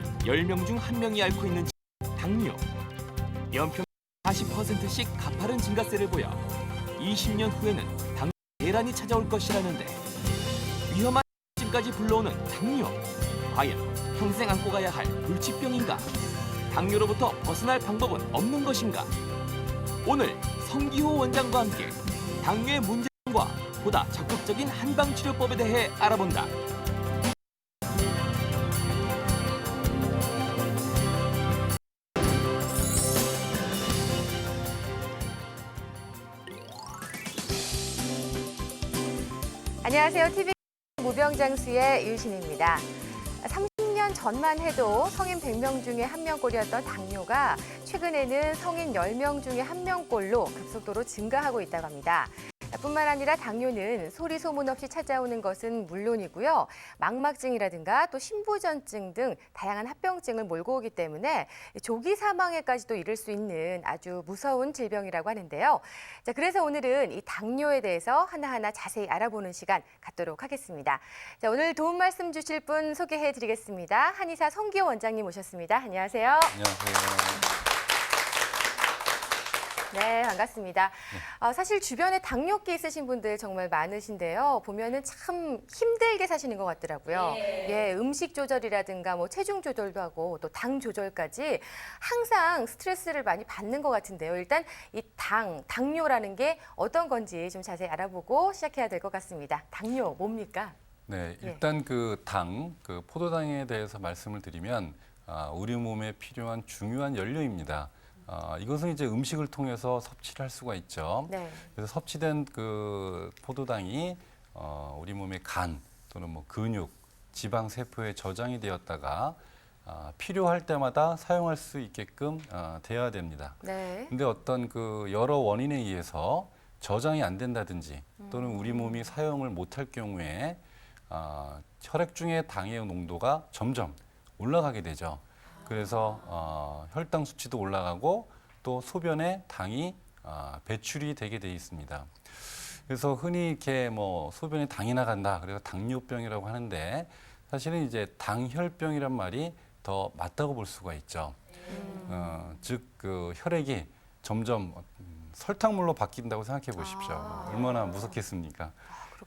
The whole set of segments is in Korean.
국민 10명 중 1명이 앓고 있는 당뇨. 연평균 40%씩 가파른 증가세를 보여 20년 후에는 당뇨 대란이 찾아올 것이라는데 위험한 찜까지 불러오는 당뇨. 과연 평생 안고 가야 할 불치병인가? 당뇨로부터 벗어날 방법은 없는 것인가? 오늘 성기호 원장과 함께 당뇨의 문제점과 보다 적극적인 한방치료법에 대해 알아본다. 안녕하세요. TV 무병장수의 유신입니다. 30년 전만 해도 성인 100명 중에 1명꼴이었던 당뇨가 최근에는 성인 10명 중에 1명꼴로 급속도로 증가하고 있다고 합니다. 뿐만 아니라 당뇨는 소리 소문 없이 찾아오는 것은 물론이고요. 망막증이라든가 또 심부전증 등 다양한 합병증을 몰고 오기 때문에 조기 사망에까지도 이를 수 있는 아주 무서운 질병이라고 하는데요. 자, 그래서 오늘은 이 당뇨에 대해서 하나하나 자세히 알아보는 시간 갖도록 하겠습니다. 자, 오늘 도움 말씀 주실 분 소개해 드리겠습니다. 한의사 성기호 원장님 오셨습니다. 안녕하세요. 안녕하세요. 네, 반갑습니다. 사실 주변에 당뇨기 있으신 분들 정말 많으신데요. 보면은 참 힘들게 사시는 것 같더라고요. 예, 음식 조절이라든가 뭐 체중 조절도 하고 또 당 조절까지 항상 스트레스를 많이 받는 것 같은데요. 일단 이 당뇨라는 게 어떤 건지 좀 자세히 알아보고 시작해야 될 것 같습니다. 당뇨 뭡니까? 네, 일단 그 포도당에 대해서 말씀을 드리면 우리 몸에 필요한 중요한 연료입니다. 이것은 이제 음식을 통해서 섭취를 할 수가 있죠. 네. 그래서 섭취된 그 포도당이 우리 몸의 간 또는 뭐 근육, 지방 세포에 저장이 되었다가 필요할 때마다 사용할 수 있게끔 되어야 됩니다. 네. 근데 어떤 그 여러 원인에 의해서 저장이 안 된다든지 또는 우리 몸이 사용을 못할 경우에 혈액 중의 당의 농도가 점점 올라가게 되죠. 그래서 혈당 수치도 올라가고 또 소변에 당이 배출이 되게 돼 있습니다. 그래서 흔히 이렇게 뭐 소변에 당이 나간다, 그래서 당뇨병이라고 하는데 사실은 이제 당혈병이란 말이 더 맞다고 볼 수가 있죠. 즉 그 혈액이 점점 설탕물로 바뀐다고 생각해 보십시오. 얼마나 무섭겠습니까?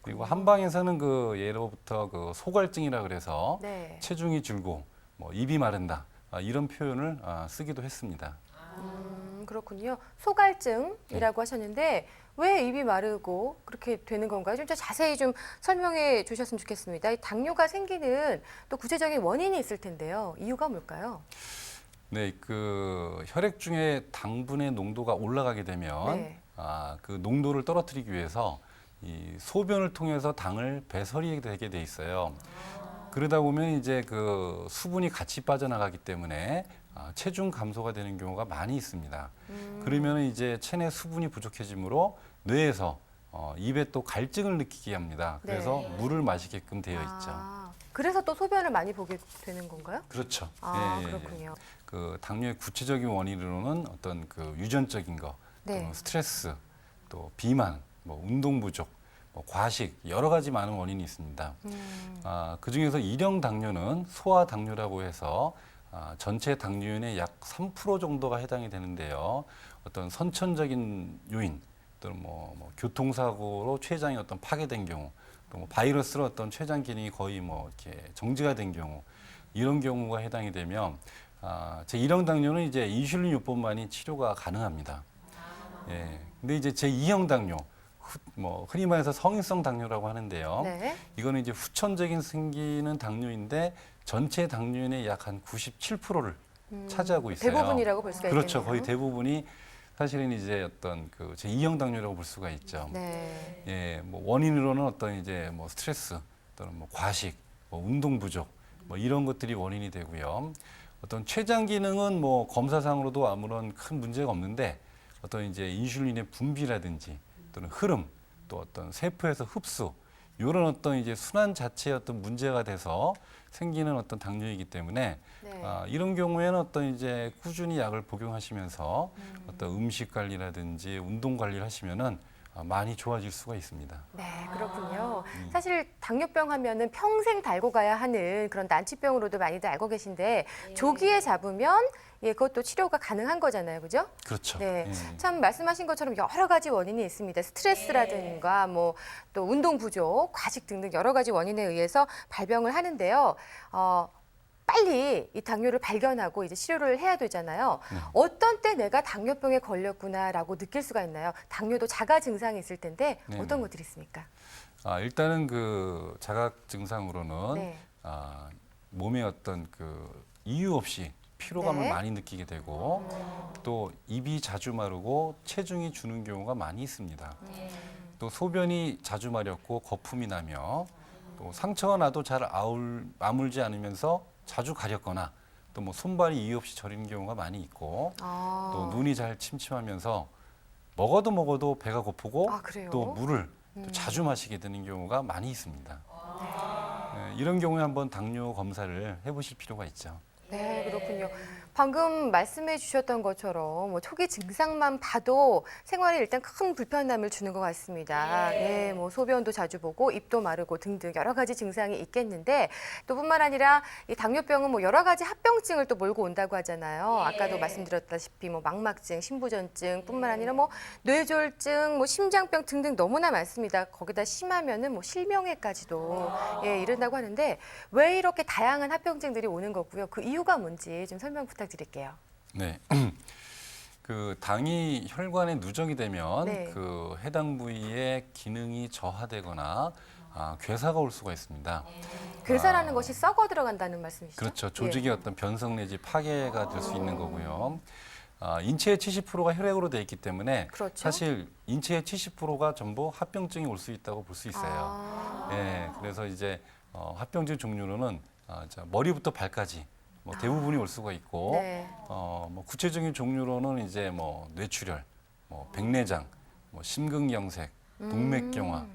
그리고 한방에서는 그 예로부터 그 소갈증이라 그래서 네. 체중이 줄고 뭐 입이 마른다. 이런 표현을 쓰기도 했습니다. 그렇군요. 소갈증이라고 하셨는데 왜 입이 마르고 그렇게 되는 건가요? 좀 더 자세히 좀 설명해 주셨으면 좋겠습니다. 이 당뇨가 생기는 또 구체적인 원인이 있을 텐데요. 이유가 뭘까요? 네, 그 혈액 중에 당분의 농도가 올라가게 되면 네. 그 농도를 떨어뜨리기 위해서 이 소변을 통해서 당을 배설하게 돼 있어요. 그러다 보면 이제 그 수분이 같이 빠져나가기 때문에 체중 감소가 되는 경우가 많이 있습니다. 그러면 이제 체내 수분이 부족해지므로 뇌에서 입에 또 갈증을 느끼게 합니다. 그래서 네. 물을 마시게끔 되어 있죠. 그래서 또 소변을 많이 보게 되는 건가요? 그렇죠. 그렇군요. 그 당뇨의 구체적인 원인으로는 어떤 그 유전적인 거, 네. 또 스트레스, 또 비만, 뭐 운동 부족, 뭐 과식 여러 가지 많은 원인이 있습니다. 그 중에서 일형 당뇨는 소아 당뇨라고 해서 전체 당뇨인의 약 3% 정도가 해당이 되는데요. 어떤 선천적인 요인 또는 뭐 교통사고로 췌장이 어떤 파괴된 경우, 또 뭐 바이러스로 어떤 췌장 기능이 거의 뭐 이렇게 정지가 된 경우 이런 경우가 해당이 되면 제1형 당뇨는 이제 인슐린 요법만이 치료가 가능합니다. 예. 근데 이제 제2형 당뇨 뭐 흔히 말해서 성인성 당뇨라고 하는데요. 네. 이거는 이제 후천적인 생기는 당뇨인데 전체 당뇨인의 약 한 97%를 차지하고 있어요. 대부분이라고 볼 수가 그렇죠. 있겠네요. 거의 대부분이 사실은 이제 어떤 그 제2형 당뇨라고 볼 수가 있죠. 네. 예, 뭐 원인으로는 어떤 이제 뭐 스트레스 또는 뭐 과식, 뭐 운동 부족, 뭐 이런 것들이 원인이 되고요. 어떤 췌장 기능은 뭐 검사상으로도 아무런 큰 문제가 없는데 어떤 이제 인슐린의 분비라든지 또는 흐름, 또 어떤 세포에서 흡수 이런 어떤 이제 순환 자체의 어떤 문제가 돼서 생기는 어떤 당뇨이기 때문에 네. 이런 경우에는 어떤 이제 꾸준히 약을 복용하시면서 어떤 음식 관리라든지 운동 관리를 하시면은 많이 좋아질 수가 있습니다. 네, 그렇군요. 사실 당뇨병 하면은 평생 달고 가야 하는 그런 난치병으로도 많이들 알고 계신데 조기에 잡으면 그것도 치료가 가능한 거잖아요, 그죠? 그렇죠. 네, 예. 참 말씀하신 것처럼 여러 가지 원인이 있습니다. 스트레스라든가 뭐 또 운동 부족, 과식 등등 여러 가지 원인에 의해서 발병을 하는데요. 빨리 이 당뇨를 발견하고 이제 치료를 해야 되잖아요. 네. 어떤 때 내가 당뇨병에 걸렸구나라고 느낄 수가 있나요? 당뇨도 자가 증상이 있을 텐데 네, 어떤 네. 것들이 있습니까? 일단은 그 자각 증상으로는 네. 몸에 어떤 그 이유 없이 피로감을 네. 많이 느끼게 되고 또 입이 자주 마르고 체중이 주는 경우가 많이 있습니다. 또 소변이 자주 마렵고 거품이 나며 또 상처가 나도 잘 아물지 않으면서 자주 가렵거나 또 뭐 손발이 이유 없이 저리는 경우가 많이 있고 또 눈이 잘 침침하면서 먹어도 배가 고프고 그래요? 또 물을 또 자주 마시게 되는 경우가 많이 있습니다. 이런 경우에 한번 당뇨 검사를 해보실 필요가 있죠. 네, 그렇군요. 방금 말씀해 주셨던 것처럼 뭐 초기 증상만 봐도 생활에 일단 큰 불편함을 주는 것 같습니다. 네, 뭐 소변도 자주 보고 입도 마르고 등등 여러 가지 증상이 있겠는데 또 뿐만 아니라 이 당뇨병은 뭐 여러 가지 합병증을 또 몰고 온다고 하잖아요. 아까도 말씀드렸다시피 뭐 망막증, 신부전증 뿐만 아니라 뭐 뇌졸중, 뭐 심장병 등등 너무나 많습니다. 거기다 심하면은 뭐 실명에까지도 이른다고 하는데 왜 이렇게 다양한 합병증들이 오는 거고요? 그 이유가 뭔지 좀 설명 부탁드릴게요. 네. 그 당이 혈관에 누적이 되면 네. 그 해당 부위의 기능이 저하되거나 괴사가 올 수가 있습니다. 괴사라는 것이 썩어 들어간다는 말씀이시죠? 그렇죠. 조직의 어떤 변성 내지 파괴가 될 수 있는 거고요. 인체의 70%가 혈액으로 돼 있기 때문에 그렇죠. 사실 인체의 70%가 전부 합병증이 올 수 있다고 볼 수 있어요. 예, 그래서 이제 합병증 종류로는 머리부터 발까지 뭐 대부분이 올 수가 있고 네. 뭐 구체적인 종류로는 이제 뭐 뇌출혈, 뭐 백내장, 뭐 심근경색, 동맥경화,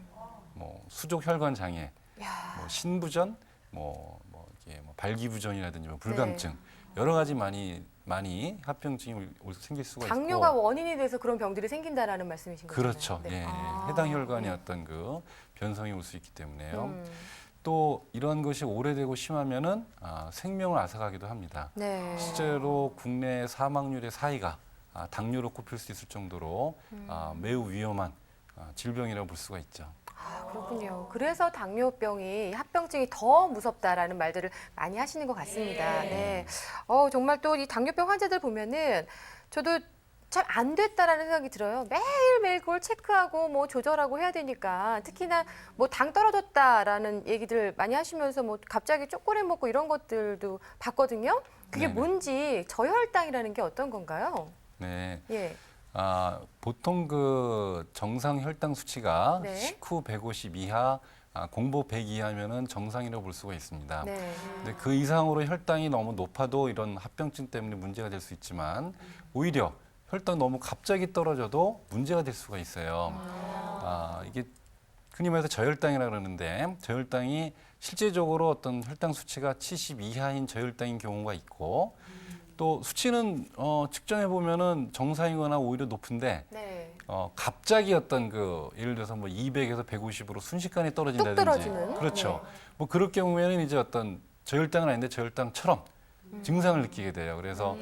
뭐 수족혈관 장애, 뭐 신부전, 이게 뭐 발기부전이라든지 뭐 불감증 여러 가지 많이 합병증이 생길 수가 있고 당뇨가 원인이 돼서 그런 병들이 생긴다라는 말씀이신 거죠? 그렇죠. 예, 해당 혈관의 어떤 그 변성이 올 수 있기 때문에요. 또 이러한 것이 오래되고 심하면은 생명을 앗아가기도 합니다. 네. 실제로 국내 사망률의 4위가 당뇨로 꼽힐 수 있을 정도로 매우 위험한 질병이라고 볼 수가 있죠. 그렇군요. 그래서 당뇨병이 합병증이 더 무섭다라는 말들을 많이 하시는 것 같습니다. 네. 정말 또 이 당뇨병 환자들 보면은 저도 잘 안 됐다라는 생각이 들어요. 매일매일 그걸 체크하고 뭐 조절하고 해야 되니까 특히나 뭐 당 떨어졌다라는 얘기들 많이 하시면서 뭐 갑자기 초콜릿 먹고 이런 것들도 봤거든요. 그게 네네. 뭔지 저혈당이라는 게 어떤 건가요? 네. 예. 보통 그 정상 혈당 수치가 네. 식후 150 이하, 공복 100 이하면은 정상이라고 볼 수가 있습니다. 네. 근데 그 이상으로 혈당이 너무 높아도 이런 합병증 때문에 문제가 될 수 있지만 오히려 혈당 너무 갑자기 떨어져도 문제가 될 수가 있어요. 이게 흔히 말해서 저혈당이라고 그러는데 저혈당이 실제적으로 어떤 혈당 수치가 70 이하인 저혈당인 경우가 있고 또 수치는 측정해 보면은 정상이거나 오히려 높은데 네. 갑자기 어떤 그 예를 들어서 뭐 200에서 150으로 순식간에 떨어진다든지 떨어지는? 그렇죠. 뭐 그럴 경우에는 이제 어떤 저혈당은 아닌데 저혈당처럼 증상을 느끼게 돼요. 그래서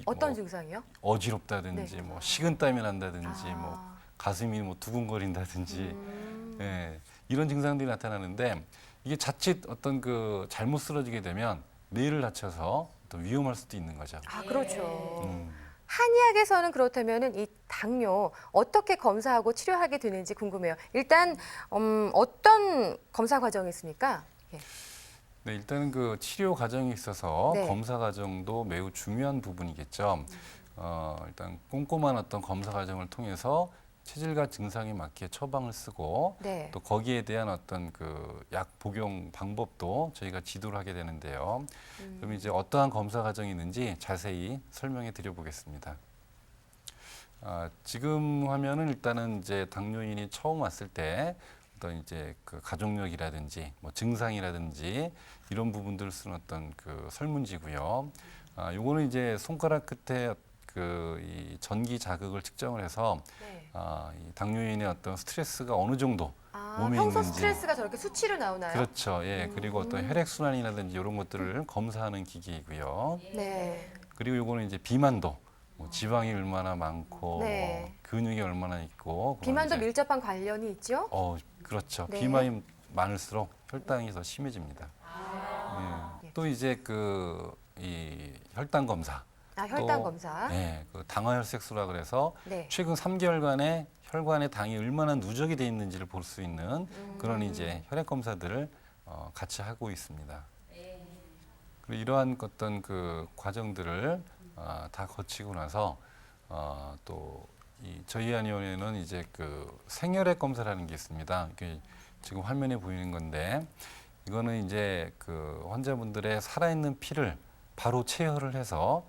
어떤 증상이요? 어지럽다든지 뭐 식은땀이 난다든지 뭐 가슴이 뭐 두근거린다든지 이런 증상들이 나타나는데 이게 자칫 어떤 그 잘못 쓰러지게 되면 뇌를 다쳐서 또 위험할 수도 있는 거죠. 그렇죠. 한의학에서는 그렇다면 이 당뇨 어떻게 검사하고 치료하게 되는지 궁금해요. 일단 어떤 검사 과정이 있습니까? 예. 네, 일단은 그 치료 과정에 있어서 네. 검사 과정도 매우 중요한 부분이겠죠. 일단 꼼꼼한 어떤 검사 과정을 통해서 체질과 증상에 맞게 처방을 쓰고 네. 또 거기에 대한 어떤 그 약 복용 방법도 저희가 지도를 하게 되는데요. 그럼 이제 어떠한 검사 과정이 있는지 자세히 설명해 드려 보겠습니다. 지금 화면은 일단은 이제 당뇨인이 처음 왔을 때 어떤 이제 그 가족력이라든지 뭐 증상이라든지 이런 부분들을 쓰는 어떤 그 설문지고요. 요거는 이제 손가락 끝에 이 전기 자극을 측정을 해서 네. 이 당뇨인의 어떤 스트레스가 어느 정도 몸에 평소 있는지. 스트레스가 저렇게 수치로 나오나요? 그렇죠. 예. 그리고 어떤 혈액순환이라든지 이런 것들을 검사하는 기기이고요. 네. 그리고 요거는 이제 비만도, 뭐 지방이 얼마나 많고, 네. 뭐 근육이 얼마나 있고. 그런 비만도 이제 밀접한 관련이 있죠? 그렇죠. 네. 비만이 많을수록 혈당이 더 심해집니다. 예. 또 이제 이 혈당 검사. 혈당 또, 검사. 예, 그 당화혈색소라 그래서 네. 최근 3개월간의 혈관에 당이 얼마나 누적이 돼 있는지를 볼 수 있는 그런 이제 혈액 검사들을 같이 하고 있습니다. 그리고 이러한 어떤 그 과정들을 다 거치고 나서 또 저희 한의원에는 이제 그 생혈액 검사라는 게 있습니다. 이게 지금 화면에 보이는 건데 이거는 이제 그 환자분들의 살아있는 피를 바로 체혈을 해서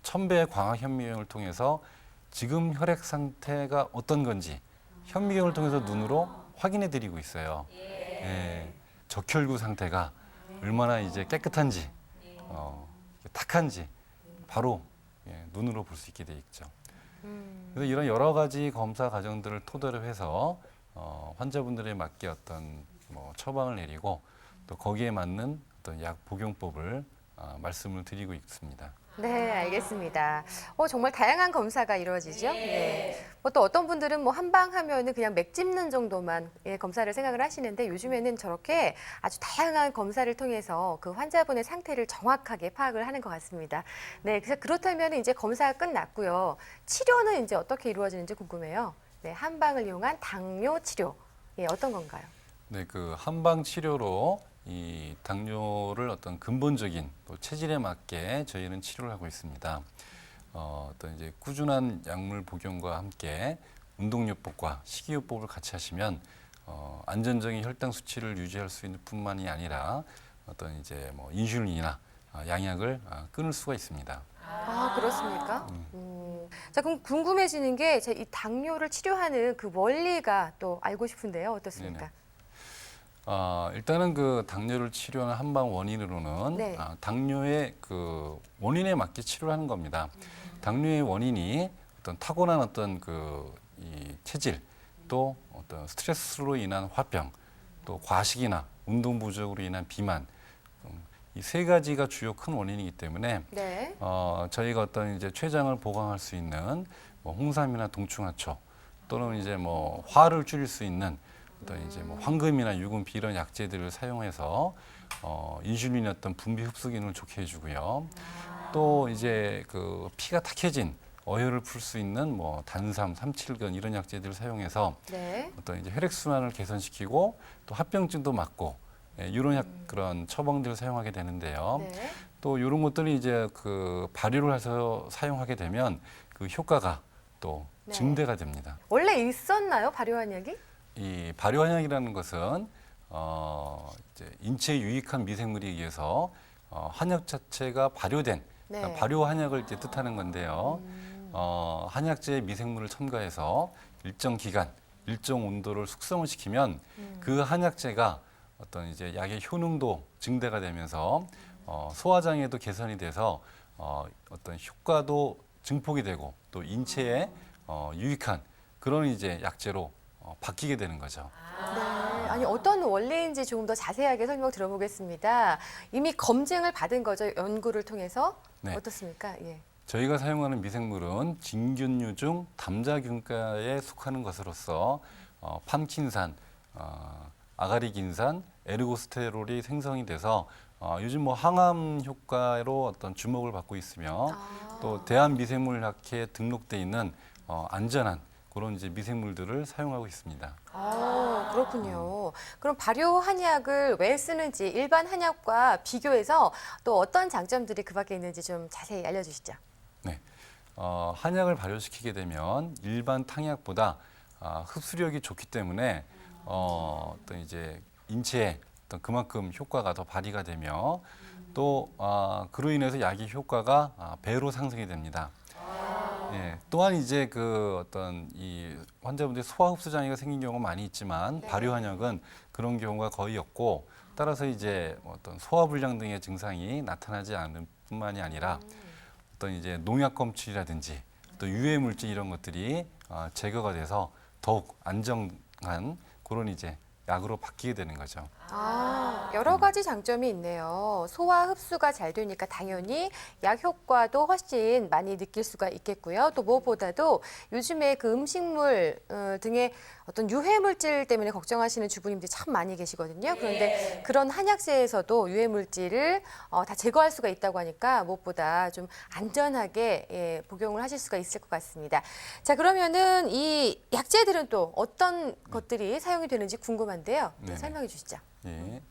1000배의 광학 현미경을 통해서 지금 혈액 상태가 어떤 건지 현미경을 통해서 눈으로 확인해 드리고 있어요. 예, 적혈구 상태가 얼마나 이제 깨끗한지, 탁한지 바로 눈으로 볼 수 있게 돼 있죠. 그래서 이런 여러 가지 검사 과정들을 토대로 해서 환자분들에 맞게 어떤 뭐 처방을 내리고 또 거기에 맞는 어떤 약 복용법을 말씀을 드리고 있습니다. 네, 알겠습니다. 정말 다양한 검사가 이루어지죠? 네. 또 어떤 분들은 뭐 한방 하면은 그냥 맥 짚는 정도만 검사를 생각을 하시는데 요즘에는 저렇게 아주 다양한 검사를 통해서 그 환자분의 상태를 정확하게 파악을 하는 것 같습니다. 네, 그래서 그렇다면 이제 검사가 끝났고요. 치료는 이제 어떻게 이루어지는지 궁금해요. 네, 한방을 이용한 당뇨 치료. 어떤 건가요? 네, 그 한방 치료로 이 당뇨를 어떤 근본적인 또 체질에 맞게 저희는 치료를 하고 있습니다. 어떤 이제 꾸준한 약물 복용과 함께 운동요법과 식이요법을 같이 하시면 안전적인 혈당 수치를 유지할 수 있는 뿐만이 아니라 어떤 이제 뭐 인슐린이나 양약을 끊을 수가 있습니다. 그렇습니까? 자, 그럼 궁금해지는 게 이 당뇨를 치료하는 그 원리가 또 알고 싶은데요. 어떻습니까? 네네. 일단은 그 당뇨를 치료하는 한방 원인으로는 네. 당뇨의 그 원인에 맞게 치료를 하는 겁니다. 당뇨의 원인이 어떤 타고난 어떤 이 체질, 또 어떤 스트레스로 인한 화병, 또 과식이나 운동 부족으로 인한 비만, 이 세 가지가 주요 큰 원인이기 때문에 네. 저희가 어떤 이제 췌장을 보강할 수 있는 뭐 홍삼이나 동충하초 또는 이제 뭐 화를 줄일 수 있는 어떤 이제 뭐 황금이나 유금피 이런 약재들을 사용해서 인슐린의 어떤 분비 흡수 기능을 좋게 해주고요. 또 이제 그 피가 탁해진 어혈을 풀 수 있는 뭐 단삼, 삼칠근 이런 약재들을 사용해서 네. 어떤 이제 혈액 순환을 개선시키고 또 합병증도 막고 이런 그런 처방들을 사용하게 되는데요. 네. 또 이런 것들이 이제 그 발효를 해서 사용하게 되면 그 효과가 또 네. 증대가 됩니다. 원래 있었나요? 발효한약이? 이 발효한약이라는 것은 이제 인체에 유익한 미생물에 의해서 한약 자체가 발효된 네. 그러니까 발효한약을 이제 뜻하는 건데요. 한약재에 미생물을 첨가해서 일정 기간, 일정 온도를 숙성을 시키면 그 한약재가 어떤 이제 약의 효능도 증대가 되면서 소화장애도 개선이 돼서 어떤 효과도 증폭이 되고 또 인체에 유익한 그런 이제 약재로 바뀌게 되는 거죠. 네. 아니 어떤 원리인지 조금 더 자세하게 설명 들어보겠습니다. 이미 검증을 받은 거죠. 연구를 통해서. 네. 어떻습니까? 예. 저희가 사용하는 미생물은 진균류 중 담자균과에 속하는 것으로서 판킨산, 아가리긴산, 에르고스테롤이 생성이 돼서 요즘 뭐 항암 효과로 어떤 주목을 받고 있으며 또 대한미생물학회에 등록돼 있는 안전한 그런 이제 미생물들을 사용하고 있습니다. 그렇군요. 그럼 발효 한약을 왜 쓰는지 일반 한약과 비교해서 또 어떤 장점들이 그 밖에 있는지 좀 자세히 알려주시죠. 네, 한약을 발효시키게 되면 일반 탕약보다 흡수력이 좋기 때문에 어떤 이제 인체에 어떤 그만큼 효과가 더 발휘가 되며 또 그로 인해서 약의 효과가 배로 상승이 됩니다. 예, 또한 이제 그 어떤 이 환자분들이 소화 흡수 장애가 생긴 경우가 많이 있지만 발효 한약은 그런 경우가 거의 없고 따라서 이제 어떤 소화 불량 등의 증상이 나타나지 않을 뿐만이 아니라 어떤 이제 농약 검출이라든지 또 유해 물질 이런 것들이 제거가 돼서 더욱 안정한 그런 이제 약으로 바뀌게 되는 거죠. 여러 가지 장점이 있네요. 소화 흡수가 잘 되니까 당연히 약 효과도 훨씬 많이 느낄 수가 있겠고요. 또 무엇보다도 요즘에 그 음식물 등의 어떤 유해 물질 때문에 걱정하시는 주부님들이 참 많이 계시거든요. 그런데 그런 한약재에서도 유해 물질을 다 제거할 수가 있다고 하니까 무엇보다 좀 안전하게 복용을 하실 수가 있을 것 같습니다. 자, 그러면은 이 약재들은 또 어떤 것들이 사용이 되는지 궁금한데요. 네, 네네. 설명해 주시죠. 예.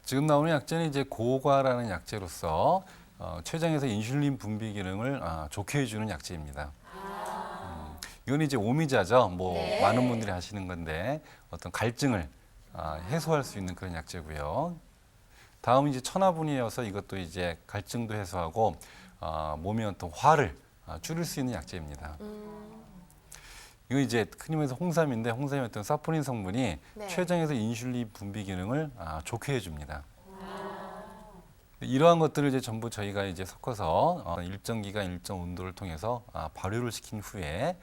지금 나오는 약재는 이제 고과라는 약재로서 췌장에서 인슐린 분비 기능을 좋게 해주는 약재입니다. 이건 이제 오미자죠. 뭐 많은 분들이 아시는 건데 어떤 갈증을 해소할 수 있는 그런 약재고요. 다음은 이제 천화분이어서 이것도 이제 갈증도 해소하고 몸의 어떤 화를 줄일 수 있는 약재입니다. 이거 이제 흔히 말해서 홍삼인데 홍삼의 어떤 사포닌 성분이 네. 췌장에서 인슐린 분비 기능을 좋게 해줍니다. 이러한 것들을 이제 전부 저희가 이제 섞어서 일정 기간 일정 온도를 통해서 발효를 시킨 후에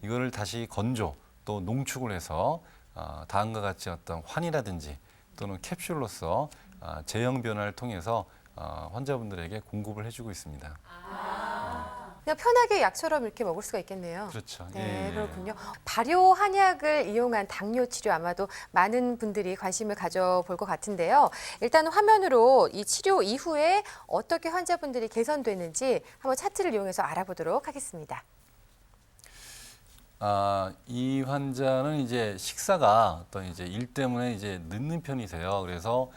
이거를 다시 건조 또 농축을 해서 다음과 같이 어떤 환이라든지 또는 캡슐로서 제형 변화를 통해서 환자분들에게 공급을 해주고 있습니다. 그냥 편하게 약처럼 이렇게 먹을 수가 있겠네요. 그렇죠. 네, 예. 그렇군요. 발효 한약을 이용한 당뇨 치료 아마도 많은 분들이 관심을 가져볼 것 같은데요. 일단 화면으로 이 치료 이후에 어떻게 환자분들이 개선되는지 한번 차트를 이용해서 알아보도록 하겠습니다. 이 환자는 이제 식사가 어떤 이제 일 때문에 이제 늦는 편이세요. 그래서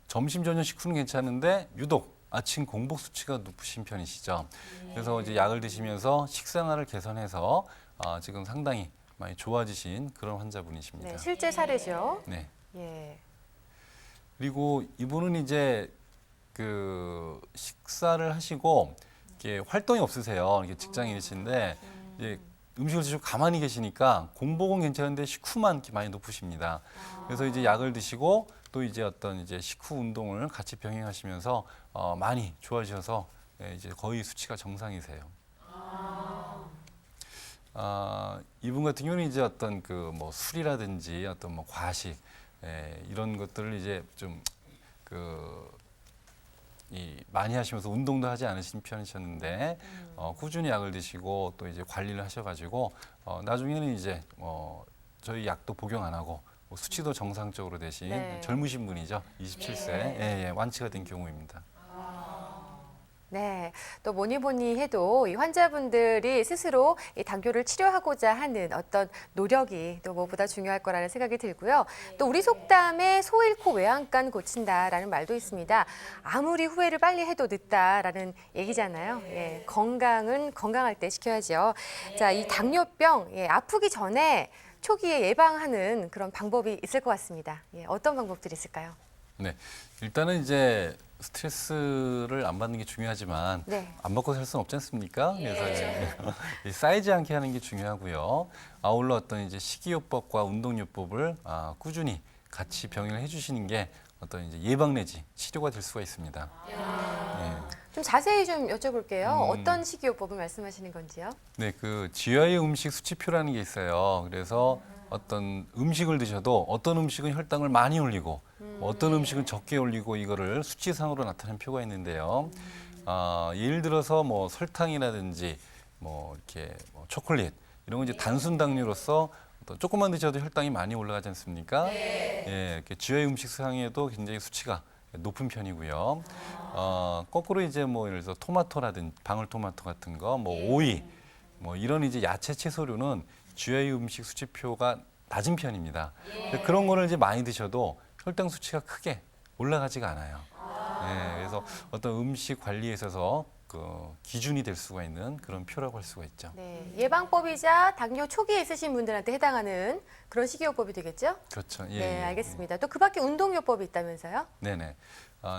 점심 저녁 식후는 괜찮은데 유독 아침 공복 수치가 높으신 편이시죠. 그래서 이제 약을 드시면서 식생활을 개선해서 지금 상당히 많이 좋아지신 그런 환자분이십니다. 네, 실제 사례죠. 네. 예. 그리고 이분은 이제 그 식사를 하시고 이렇게 활동이 없으세요. 이렇게 직장인이신데 이제 음식을 드시고 가만히 계시니까 공복은 괜찮은데 식후만 이렇게 많이 높으십니다. 그래서 이제 약을 드시고 또 이제 어떤 이제 식후 운동을 같이 병행하시면서 많이 좋아지셔서 이제 거의 수치가 정상이세요. 이분 같은 경우는 이제 어떤 그 뭐 술이라든지 어떤 뭐 과식 이런 것들을 이제 좀 많이 하시면서 운동도 하지 않으신 편이셨는데 꾸준히 약을 드시고 또 이제 관리를 하셔가지고 나중에는 이제 저희 약도 복용 안 하고 수치도 정상적으로 되신 네. 젊으신 분이죠. 27세 완치가 된 경우입니다. 네, 또 뭐니 해도 이 환자분들이 스스로 이 당뇨를 치료하고자 하는 어떤 노력이 또 무엇보다 중요할 거라는 생각이 들고요. 또 우리 속담에 소 잃고 외양간 고친다라는 말도 있습니다. 아무리 후회를 빨리 해도 늦다라는 얘기잖아요. 예, 건강은 건강할 때 지켜야죠. 자, 이 당뇨병 아프기 전에 초기에 예방하는 그런 방법이 있을 것 같습니다. 예, 어떤 방법들이 있을까요? 네, 일단은 이제 스트레스를 안 받는 게 중요하지만 네. 안 받고 살 수는 없지 않습니까? 그래서 쌓이지 않게 하는 게 중요하고요. 아울러 어떤 이제 식이요법과 운동요법을 꾸준히 같이 병행을 해주시는 게 어떤 이제 예방 내지 치료가 될 수가 있습니다. 좀 자세히 좀 여쭤볼게요. 어떤 식이요법을 말씀하시는 건지요? 네, 그 GI 음식 수치표라는 게 있어요. 그래서 어떤 음식을 드셔도 어떤 음식은 혈당을 많이 올리고 어떤 음식은 적게 올리고 이거를 수치상으로 나타낸 표가 있는데요. 예를 들어서 뭐 설탕이라든지 뭐 이렇게 뭐 초콜릿 이런 건 이제 단순 당류로서 어떤 조금만 드셔도 혈당이 많이 올라가지 않습니까? 예, 이렇게 GI 음식 상에도 굉장히 수치가 높은 편이고요. 거꾸로 이제 뭐 예를 들어서 토마토라든지 방울토마토 같은 거, 뭐 오이, 뭐 이런 이제 야채 채소류는 GI 음식 수치표가 낮은 편입니다. 그런 거를 이제 많이 드셔도 혈당 수치가 크게 올라가지가 않아요. 그래서 어떤 음식 관리에 있어서 그 기준이 될 수가 있는 그런 표라고 할 수가 있죠. 네, 예방법이자 당뇨 초기에 있으신 분들한테 해당하는 그런 식이요법이 되겠죠? 그렇죠. 네, 알겠습니다. 또 그 밖에 운동요법이 있다면서요? 네네.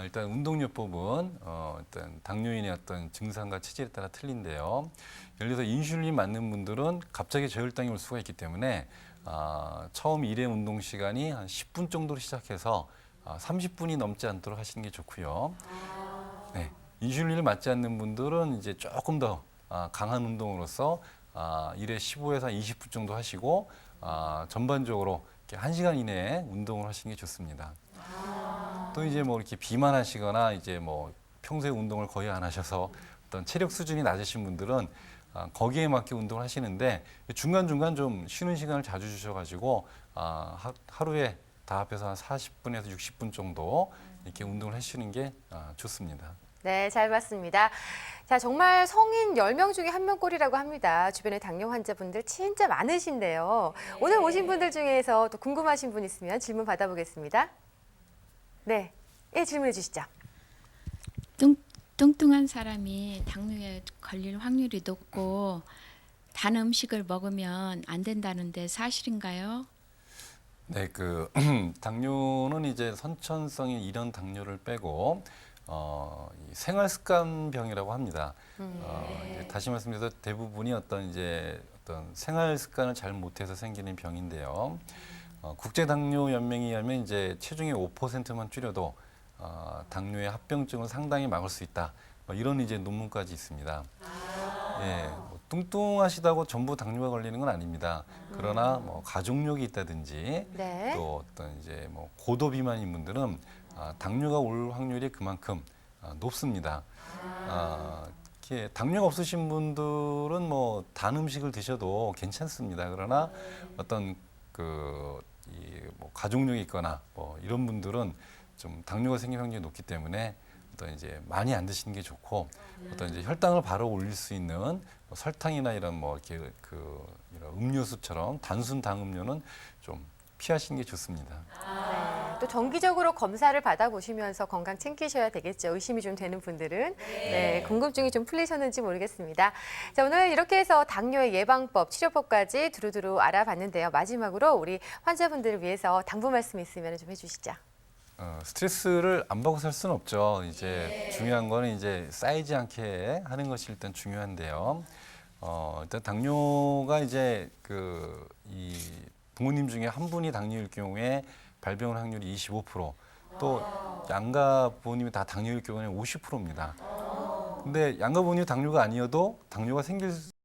일단 운동요법은 일단 당뇨인의 어떤 증상과 체질에 따라 틀린데요. 예를 들어서 인슐린 맞는 분들은 갑자기 저혈당이 올 수가 있기 때문에 처음 1회 운동 시간이 한 10분 정도로 시작해서 30분이 넘지 않도록 하시는 게 좋고요. 네. 인슐린을 맞지 않는 분들은 이제 조금 더 강한 운동으로서 1회 15에서 20분 정도 하시고 전반적으로 이렇게 1시간 이내에 운동을 하시는 게 좋습니다. 또 이제 뭐 이렇게 비만하시거나 이제 뭐 평소에 운동을 거의 안 하셔서 어떤 체력 수준이 낮으신 분들은 거기에 맞게 운동을 하시는데 중간중간 좀 쉬는 시간을 자주 주셔가지고 하루에 다 합해서 한 40분에서 60분 정도 이렇게 운동을 하시는 게 좋습니다. 네, 잘 봤습니다. 자, 정말 성인 10명 중에 1명꼴이라고 합니다. 주변에 당뇨 환자분들 진짜 많으신데요. 오늘 오신 분들 중에서 또 궁금하신 분 있으면 질문 받아보겠습니다. 네, 질문해 주시죠. 뚱뚱한 사람이 당뇨에 걸릴 확률이 높고 단 음식을 먹으면 안 된다는데 사실인가요? 네, 당뇨는 이제 선천성인 이런 당뇨를 빼고 이 생활습관병이라고 합니다. 이제 다시 말씀드려서 대부분이 어떤 생활 습관을 잘 못해서 생기는 병인데요. 국제당뇨연맹에 의하면 이제 체중의 5%만 줄여도 당뇨의 합병증을 상당히 막을 수 있다. 이런 이제 논문까지 있습니다. 예, 뚱뚱하시다고 전부 당뇨가 걸리는 건 아닙니다. 그러나 뭐 가족력이 있다든지 네. 또 어떤 이제 뭐 고도 비만인 분들은 당뇨가 올 확률이 그만큼 높습니다. 이렇게 당뇨가 없으신 분들은 뭐 단 음식을 드셔도 괜찮습니다. 그러나 어떤 뭐 가족력이 있거나 뭐 이런 분들은 좀 당뇨가 생길 확률이 높기 때문에 어떤 이제 많이 안 드시는 게 좋고 어떤 이제 혈당을 바로 올릴 수 있는 뭐 설탕이나 이런 뭐 이렇게 이런 음료수처럼 단순 당음료는 좀 피하시는 게 좋습니다. 네, 또 정기적으로 검사를 받아보시면서 건강 챙기셔야 되겠죠. 의심이 좀 되는 분들은. 네, 궁금증이 좀 풀리셨는지 모르겠습니다. 자, 오늘 이렇게 해서 당뇨의 예방법, 치료법까지 두루두루 알아봤는데요. 마지막으로 우리 환자분들을 위해서 당부 말씀 있으면 좀 해주시죠. 스트레스를 안 받고 살 수는 없죠. 이제 중요한 거는 이제 쌓이지 않게 하는 것이 일단 중요한데요. 일단 당뇨가 이제 이 부모님 중에 한 분이 당뇨일 경우에 발병 확률이 25%, 또 양가 부모님이 다 당뇨일 경우에는 50%입니다. 근데 양가 부모님이 당뇨가 아니어도 당뇨가 생길